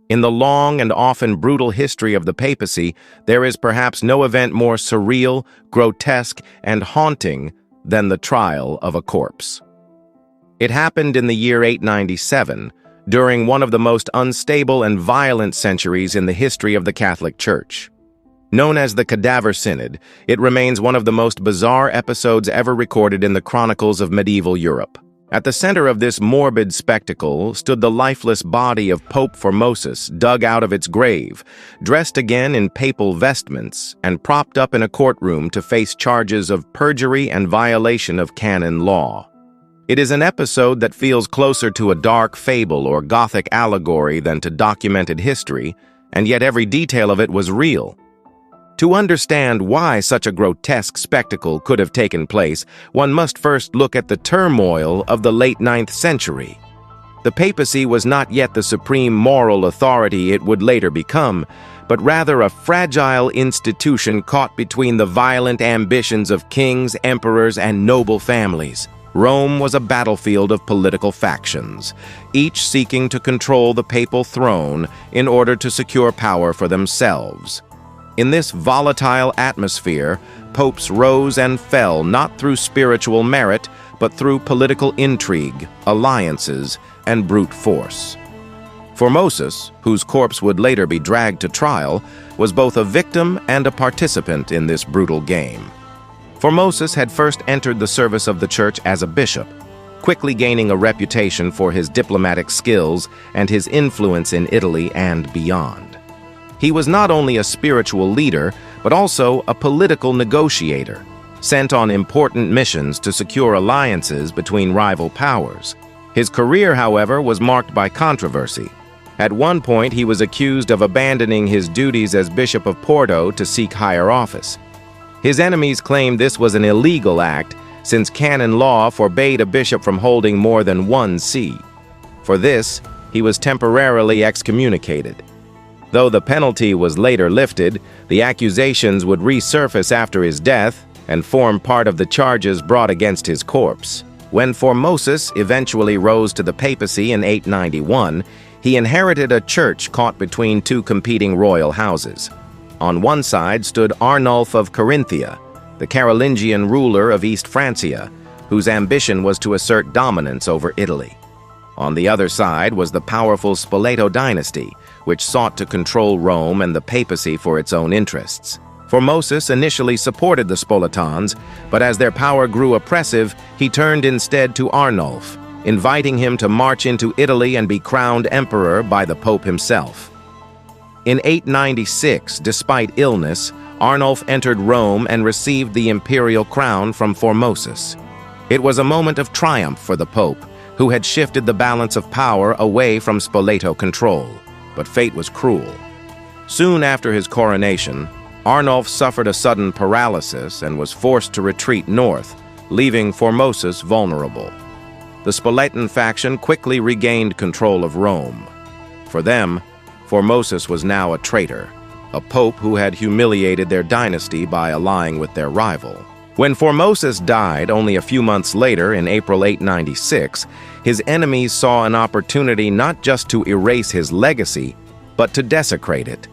In the long and often brutal history of the papacy, there is perhaps no event more surreal, grotesque, and haunting than the trial of a corpse. It happened in the year 897, during one of the most unstable and violent centuries in the history of the Catholic Church. Known as the Cadaver Synod, it remains one of the most bizarre episodes ever recorded in the chronicles of medieval Europe. At the center of this morbid spectacle stood the lifeless body of Pope Formosus, dug out of its grave, dressed again in papal vestments, and propped up in a courtroom to face charges of perjury and violation of canon law. It is an episode that feels closer to a dark fable or Gothic allegory than to documented history, and yet every detail of it was real. To understand why such a grotesque spectacle could have taken place, one must first look at the turmoil of the late 9th century. The papacy was not yet the supreme moral authority it would later become, but rather a fragile institution caught between the violent ambitions of kings, emperors, and noble families. Rome was a battlefield of political factions, each seeking to control the papal throne in order to secure power for themselves. In this volatile atmosphere, popes rose and fell not through spiritual merit, but through political intrigue, alliances, and brute force. Formosus, whose corpse would later be dragged to trial, was both a victim and a participant in this brutal game. Formosus had first entered the service of the church as a bishop, quickly gaining a reputation for his diplomatic skills and his influence in Italy and beyond. He was not only a spiritual leader, but also a political negotiator, sent on important missions to secure alliances between rival powers. His career, however, was marked by controversy. At one point, he was accused of abandoning his duties as Bishop of Porto to seek higher office. His enemies claimed this was an illegal act, since canon law forbade a bishop from holding more than one see. For this, he was temporarily excommunicated. Though the penalty was later lifted, the accusations would resurface after his death and form part of the charges brought against his corpse. When Formosus eventually rose to the papacy in 891, he inherited a church caught between two competing royal houses. On one side stood Arnulf of Carinthia, the Carolingian ruler of East Francia, whose ambition was to assert dominance over Italy. On the other side was the powerful Spoleto dynasty, which sought to control Rome and the papacy for its own interests. Formosus initially supported the Spoletans, but as their power grew oppressive, he turned instead to Arnulf, inviting him to march into Italy and be crowned emperor by the Pope himself. In 896, despite illness, Arnulf entered Rome and received the imperial crown from Formosus. It was a moment of triumph for the Pope, who had shifted the balance of power away from Spoleto control. But fate was cruel. Soon after his coronation, Arnulf suffered a sudden paralysis and was forced to retreat north, leaving Formosus vulnerable. The Spoletan faction quickly regained control of Rome. For them, Formosus was now a traitor, a pope who had humiliated their dynasty by allying with their rival. When Formosus died only a few months later in April 896, his enemies saw an opportunity not just to erase his legacy, but to desecrate it.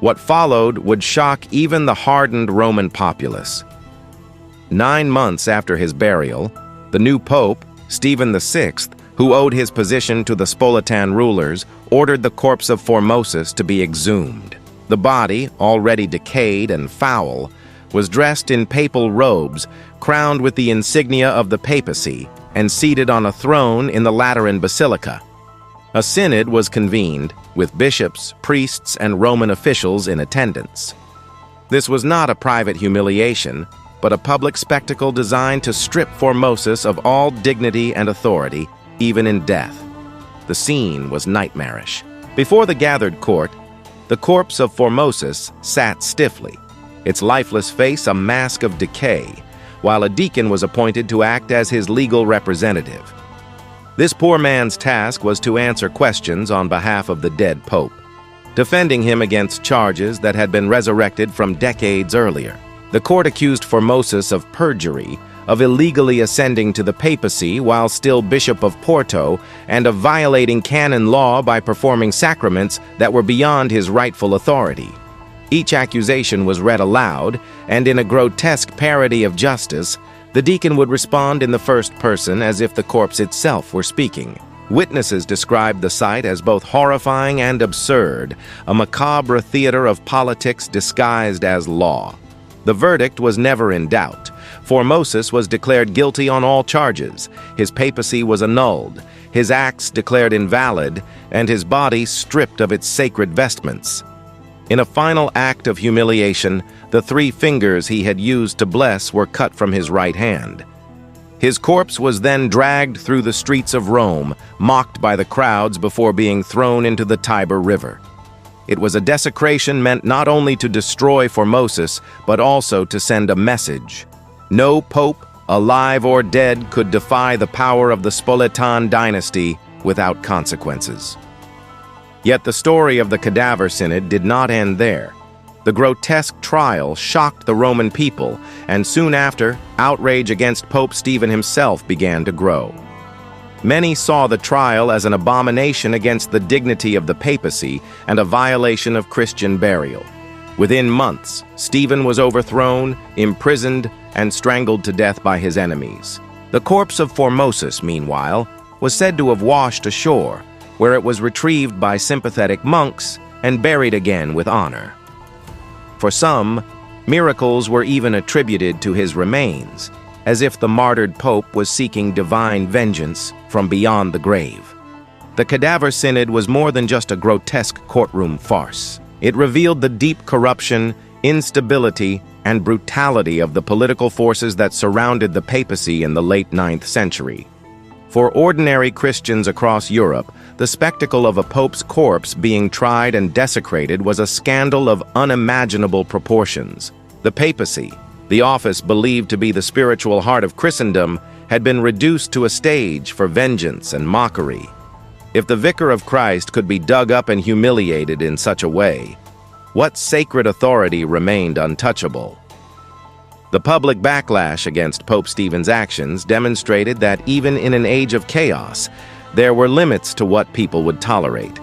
What followed would shock even the hardened Roman populace. 9 months after his burial, the new pope, Stephen VI, who owed his position to the Spoletan rulers, ordered the corpse of Formosus to be exhumed. The body, already decayed and foul, was dressed in papal robes, crowned with the insignia of the papacy, and seated on a throne in the Lateran Basilica. A synod was convened, with bishops, priests, and Roman officials in attendance. This was not a private humiliation, but a public spectacle designed to strip Formosus of all dignity and authority, even in death. The scene was nightmarish. Before the gathered court, the corpse of Formosus sat stiffly, its lifeless face a mask of decay, while a deacon was appointed to act as his legal representative. This poor man's task was to answer questions on behalf of the dead pope, defending him against charges that had been resurrected from decades earlier. The court accused Formosus of perjury, of illegally ascending to the papacy while still Bishop of Porto, and of violating canon law by performing sacraments that were beyond his rightful authority. Each accusation was read aloud, and in a grotesque parody of justice, the deacon would respond in the first person as if the corpse itself were speaking. Witnesses described the sight as both horrifying and absurd, a macabre theater of politics disguised as law. The verdict was never in doubt. Formosus was declared guilty on all charges, his papacy was annulled, his acts declared invalid, and his body stripped of its sacred vestments. In a final act of humiliation, the 3 fingers he had used to bless were cut from his right hand. His corpse was then dragged through the streets of Rome, mocked by the crowds before being thrown into the Tiber River. It was a desecration meant not only to destroy Formosus, but also to send a message. No pope, alive or dead, could defy the power of the Spoletan dynasty without consequences. Yet the story of the Cadaver Synod did not end there. The grotesque trial shocked the Roman people, and soon after, outrage against Pope Stephen himself began to grow. Many saw the trial as an abomination against the dignity of the papacy and a violation of Christian burial. Within months, Stephen was overthrown, imprisoned, and strangled to death by his enemies. The corpse of Formosus, meanwhile, was said to have washed ashore, where it was retrieved by sympathetic monks and buried again with honor. For some, miracles were even attributed to his remains, as if the martyred pope was seeking divine vengeance from beyond the grave. The Cadaver Synod was more than just a grotesque courtroom farce. It revealed the deep corruption, instability, and brutality of the political forces that surrounded the papacy in the late 9th century. For ordinary Christians across Europe, the spectacle of a pope's corpse being tried and desecrated was a scandal of unimaginable proportions. The papacy, the office believed to be the spiritual heart of Christendom, had been reduced to a stage for vengeance and mockery. If the vicar of Christ could be dug up and humiliated in such a way, what sacred authority remained untouchable? The public backlash against Pope Stephen's actions demonstrated that even in an age of chaos, there were limits to what people would tolerate.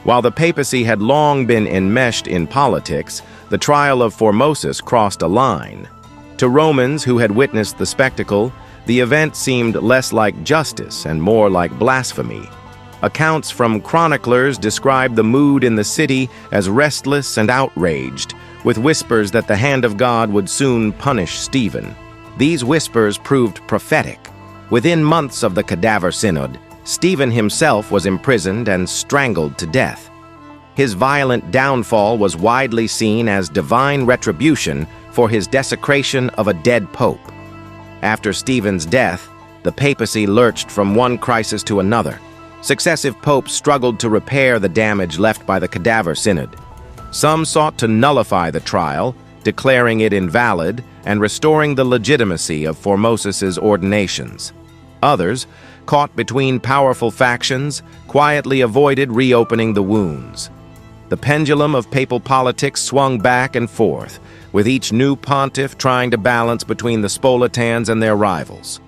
While the papacy had long been enmeshed in politics, the trial of Formosus crossed a line. To Romans who had witnessed the spectacle, the event seemed less like justice and more like blasphemy. Accounts from chroniclers describe the mood in the city as restless and outraged, with whispers that the hand of God would soon punish Stephen. These whispers proved prophetic. Within months of the Cadaver Synod, Stephen himself was imprisoned and strangled to death. His violent downfall was widely seen as divine retribution for his desecration of a dead pope. After Stephen's death, the papacy lurched from one crisis to another. Successive popes struggled to repair the damage left by the Cadaver Synod. Some sought to nullify the trial, declaring it invalid and restoring the legitimacy of Formosus's ordinations. Others, caught between powerful factions, quietly avoided reopening the wounds. The pendulum of papal politics swung back and forth, with each new pontiff trying to balance between the Spoletans and their rivals.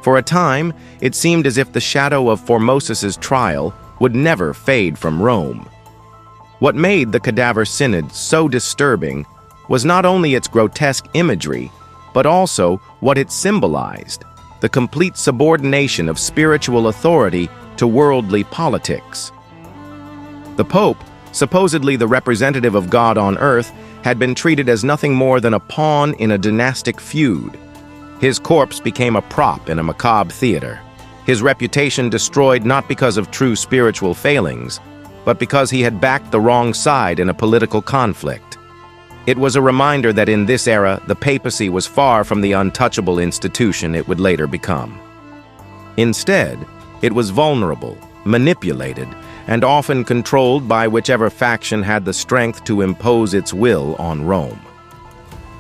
For a time, it seemed as if the shadow of Formosus's trial would never fade from Rome. What made the Cadaver Synod so disturbing was not only its grotesque imagery, but also what it symbolized: the complete subordination of spiritual authority to worldly politics. The Pope, supposedly the representative of God on earth, had been treated as nothing more than a pawn in a dynastic feud. His corpse became a prop in a macabre theater. His reputation destroyed not because of true spiritual failings, but because he had backed the wrong side in a political conflict. It was a reminder that in this era, the papacy was far from the untouchable institution it would later become. Instead, it was vulnerable, manipulated, and often controlled by whichever faction had the strength to impose its will on Rome.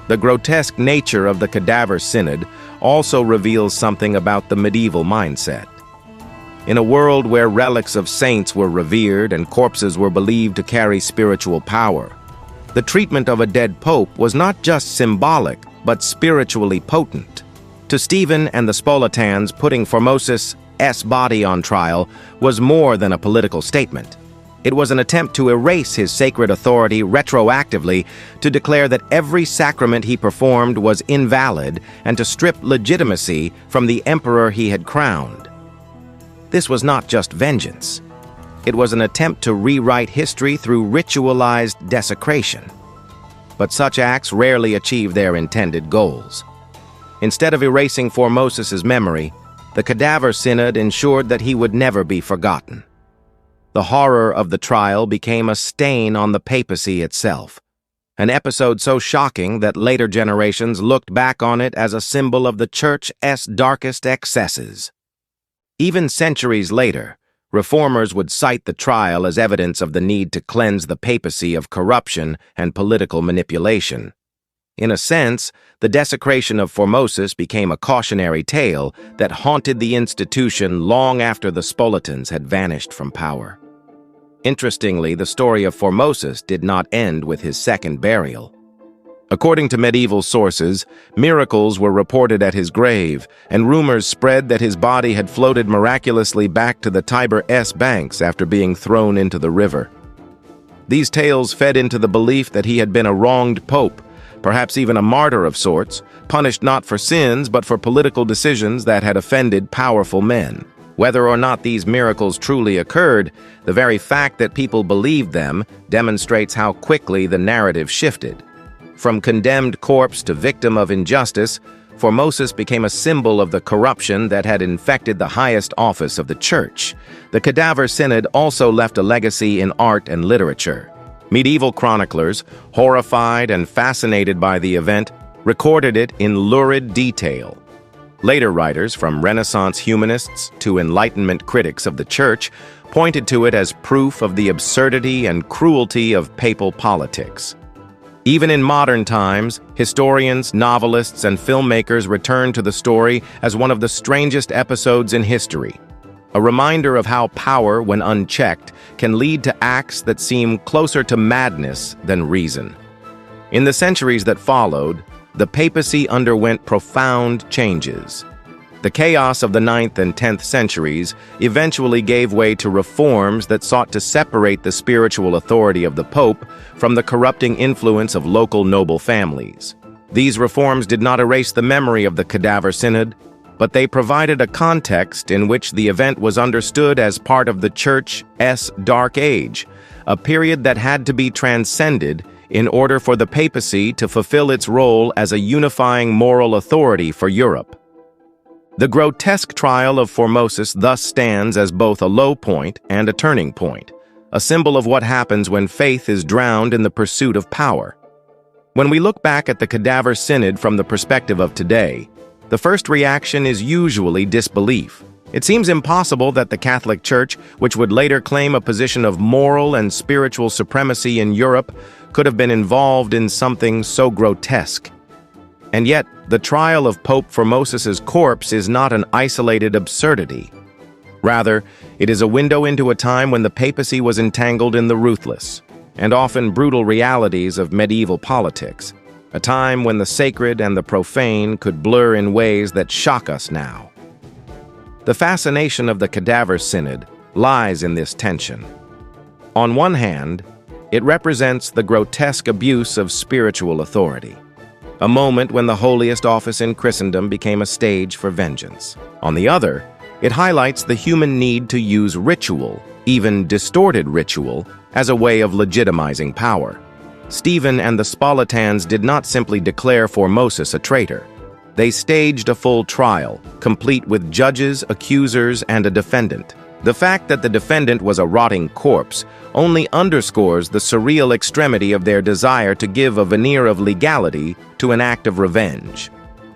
The grotesque nature of the Cadaver Synod also reveals something about the medieval mindset. In a world where relics of saints were revered and corpses were believed to carry spiritual power, the treatment of a dead pope was not just symbolic, but spiritually potent. To Stephen and the Spoletans, putting Formosus' body on trial was more than a political statement. It was an attempt to erase his sacred authority retroactively, to declare that every sacrament he performed was invalid, and to strip legitimacy from the emperor he had crowned. This was not just vengeance. It was an attempt to rewrite history through ritualized desecration. But such acts rarely achieve their intended goals. Instead of erasing Formosus' memory, the Cadaver Synod ensured that he would never be forgotten. The horror of the trial became a stain on the papacy itself, an episode so shocking that later generations looked back on it as a symbol of the Church's darkest excesses. Even centuries later, reformers would cite the trial as evidence of the need to cleanse the papacy of corruption and political manipulation. In a sense, the desecration of Formosus became a cautionary tale that haunted the institution long after the Spoletans had vanished from power. Interestingly, the story of Formosus did not end with his second burial. According to medieval sources, miracles were reported at his grave, and rumors spread that his body had floated miraculously back to the Tiber's banks after being thrown into the river. These tales fed into the belief that he had been a wronged pope, perhaps even a martyr of sorts, punished not for sins but for political decisions that had offended powerful men. Whether or not these miracles truly occurred, the very fact that people believed them demonstrates how quickly the narrative shifted. From condemned corpse to victim of injustice, Formosus became a symbol of the corruption that had infected the highest office of the Church. The Cadaver Synod also left a legacy in art and literature. Medieval chroniclers, horrified and fascinated by the event, recorded it in lurid detail. Later writers, from Renaissance humanists to Enlightenment critics of the Church, pointed to it as proof of the absurdity and cruelty of papal politics. Even in modern times, historians, novelists, and filmmakers return to the story as one of the strangest episodes in history, a reminder of how power, when unchecked, can lead to acts that seem closer to madness than reason. In the centuries that followed, the papacy underwent profound changes. The chaos of the 9th and 10th centuries eventually gave way to reforms that sought to separate the spiritual authority of the Pope from the corrupting influence of local noble families. These reforms did not erase the memory of the Cadaver Synod, but they provided a context in which the event was understood as part of the Church's Dark Age, a period that had to be transcended in order for the papacy to fulfill its role as a unifying moral authority for Europe. The grotesque trial of Formosus thus stands as both a low point and a turning point, a symbol of what happens when faith is drowned in the pursuit of power. When we look back at the Cadaver Synod from the perspective of today, the first reaction is usually disbelief. It seems impossible that the Catholic Church, which would later claim a position of moral and spiritual supremacy in Europe, could have been involved in something so grotesque. And yet, the trial of Pope Formosus's corpse is not an isolated absurdity. Rather, it is a window into a time when the papacy was entangled in the ruthless and often brutal realities of medieval politics, a time when the sacred and the profane could blur in ways that shock us now. The fascination of the Cadaver Synod lies in this tension. On one hand, it represents the grotesque abuse of spiritual authority, a moment when the holiest office in Christendom became a stage for vengeance. On the other, it highlights the human need to use ritual, even distorted ritual, as a way of legitimizing power. Stephen and the Spoletans did not simply declare Formosus a traitor. They staged a full trial, complete with judges, accusers, and a defendant. The fact that the defendant was a rotting corpse only underscores the surreal extremity of their desire to give a veneer of legality to an act of revenge.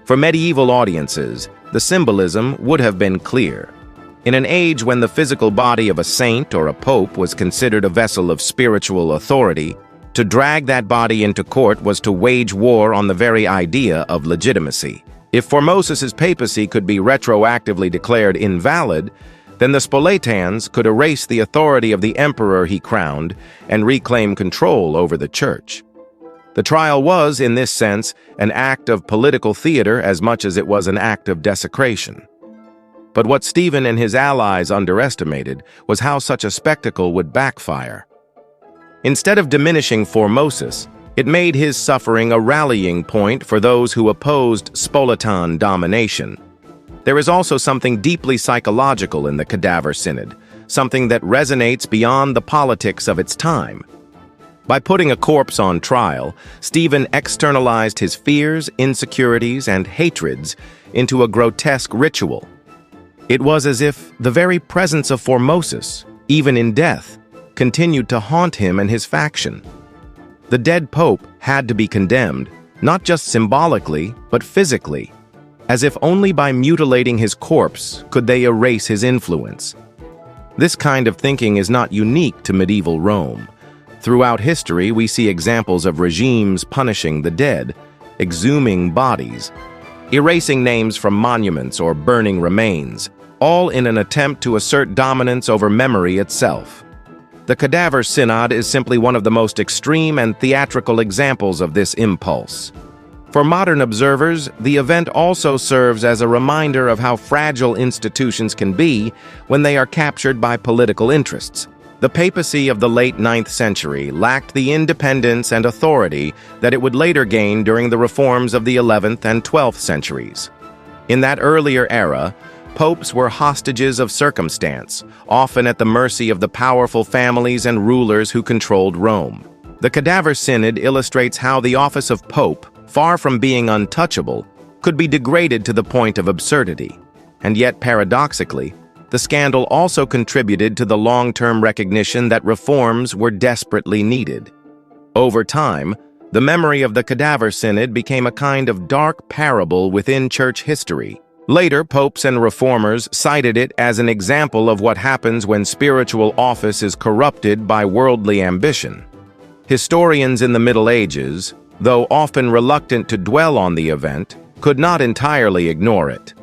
For medieval audiences, the symbolism would have been clear. In an age when the physical body of a saint or a pope was considered a vessel of spiritual authority, to drag that body into court was to wage war on the very idea of legitimacy. If Formosus's papacy could be retroactively declared invalid, then the Spoletans could erase the authority of the emperor he crowned and reclaim control over the Church. The trial was, in this sense, an act of political theater as much as it was an act of desecration. But what Stephen and his allies underestimated was how such a spectacle would backfire. Instead of diminishing Formosus, it made his suffering a rallying point for those who opposed Spolitan domination. There is also something deeply psychological in the Cadaver Synod, something that resonates beyond the politics of its time. By putting a corpse on trial, Stephen externalized his fears, insecurities, and hatreds into a grotesque ritual. It was as if the very presence of Formosus, even in death, continued to haunt him and his faction. The dead pope had to be condemned, not just symbolically, but physically, as if only by mutilating his corpse could they erase his influence. This kind of thinking is not unique to medieval Rome. Throughout history, we see examples of regimes punishing the dead, exhuming bodies, erasing names from monuments or burning remains, all in an attempt to assert dominance over memory itself. The Cadaver Synod is simply one of the most extreme and theatrical examples of this impulse. For modern observers, the event also serves as a reminder of how fragile institutions can be when they are captured by political interests. The papacy of the late 9th century lacked the independence and authority that it would later gain during the reforms of the 11th and 12th centuries. In that earlier era, popes were hostages of circumstance, often at the mercy of the powerful families and rulers who controlled Rome. The Cadaver Synod illustrates how the office of pope, far from being untouchable, could be degraded to the point of absurdity. And yet, paradoxically, the scandal also contributed to the long-term recognition that reforms were desperately needed. Over time, the memory of the Cadaver Synod became a kind of dark parable within church history. Later, popes and reformers cited it as an example of what happens when spiritual office is corrupted by worldly ambition. Historians in the Middle Ages, though often reluctant to dwell on the event, could not entirely ignore it.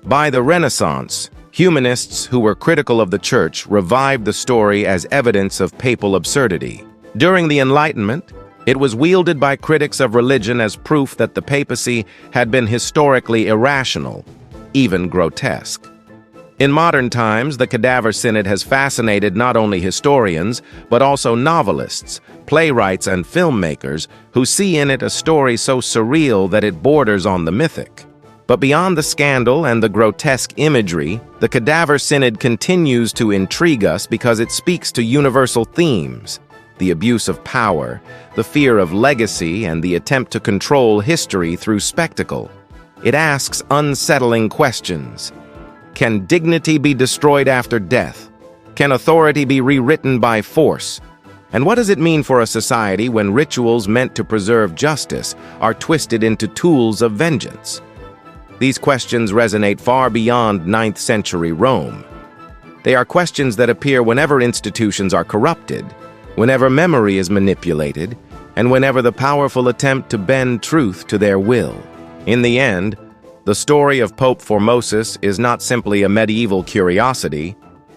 By the Renaissance, humanists who were critical of the Church revived the story as evidence of papal absurdity. During the Enlightenment, it was wielded by critics of religion as proof that the papacy had been historically irrational, even grotesque. In modern times, the Cadaver Synod has fascinated not only historians, but also novelists, playwrights, and filmmakers who see in it a story so surreal that it borders on the mythic. But beyond the scandal and the grotesque imagery, the Cadaver Synod continues to intrigue us because it speaks to universal themes: the abuse of power, the fear of legacy, and the attempt to control history through spectacle. It asks unsettling questions. Can dignity be destroyed after death? Can authority be rewritten by force? And what does it mean for a society when rituals meant to preserve justice are twisted into tools of vengeance? These questions resonate far beyond 9th century Rome. They are questions that appear whenever institutions are corrupted, whenever memory is manipulated, and whenever the powerful attempt to bend truth to their will. In the end, the story of Pope Formosus is not simply a medieval curiosity.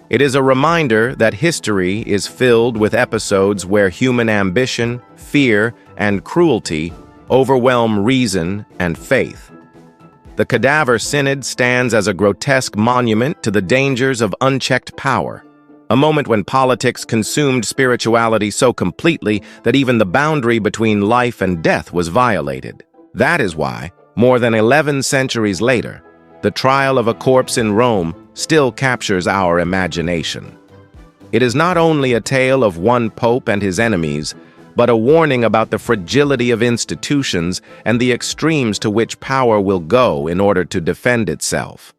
It is a reminder that history is filled with episodes where human ambition, fear, and cruelty overwhelm reason and faith. The Cadaver Synod stands as a grotesque monument to the dangers of unchecked power, a moment when politics consumed spirituality so completely that even the boundary between life and death was violated. That is why, more than 11 centuries later, the trial of a corpse in Rome still captures our imagination. It is not only a tale of one pope and his enemies, but a warning about the fragility of institutions and the extremes to which power will go in order to defend itself.